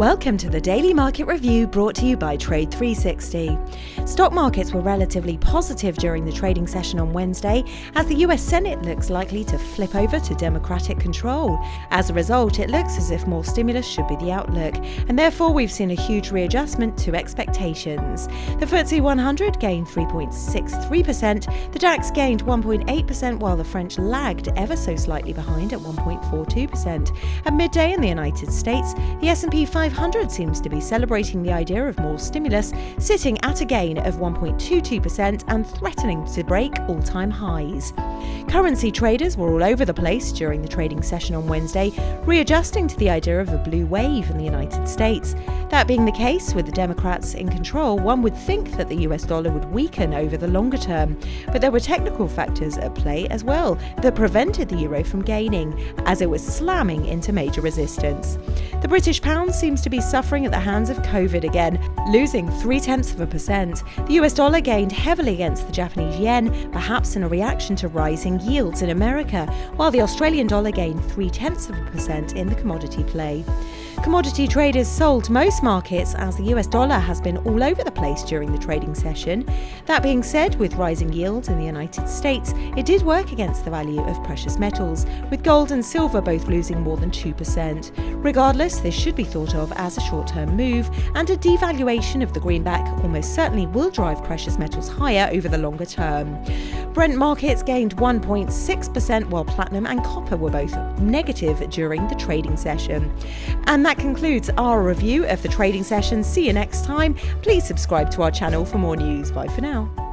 Welcome to the Daily Market Review brought to you by Trade 360. Stock markets were relatively positive during the trading session on Wednesday as the US Senate looks likely to flip over to Democratic control. As a result, it looks as if more stimulus should be the outlook, and therefore we've seen a huge readjustment to expectations. The FTSE 100 gained 3.63%, the DAX gained 1.8%, while the French lagged ever so slightly behind at 1.42%. At midday in the United States, the S&P 500 seems to be celebrating the idea of more stimulus, sitting at a gain of 1.22% and threatening to break all-time highs. Currency traders were all over the place during the trading session on Wednesday, readjusting to the idea of a blue wave in the United States. That being the case, with the Democrats in control, one would think that the US dollar would weaken over the longer term. But there were technical factors at play as well that prevented the euro from gaining, as it was slamming into major resistance. The British pound seems to be suffering at the hands of COVID again, losing 0.3%. The US dollar gained heavily against the Japanese yen, perhaps in a reaction to rising yields in America, while the Australian dollar gained 0.3% in the commodity play. Commodity traders sold most markets as the US dollar has been all over the place during the trading session. That being said, with rising yields in the United States, it did work against the value of precious metals, with gold and silver both losing more than 2%. Regardless, this should be thought of as a short-term move, and a devaluation of the greenback almost certainly will drive precious metals higher over the longer term. Brent markets gained 1.6%, while platinum and copper were both negative during the trading session. And that concludes our review of the trading session. See you next time. Please subscribe to our channel for more news. Bye for now.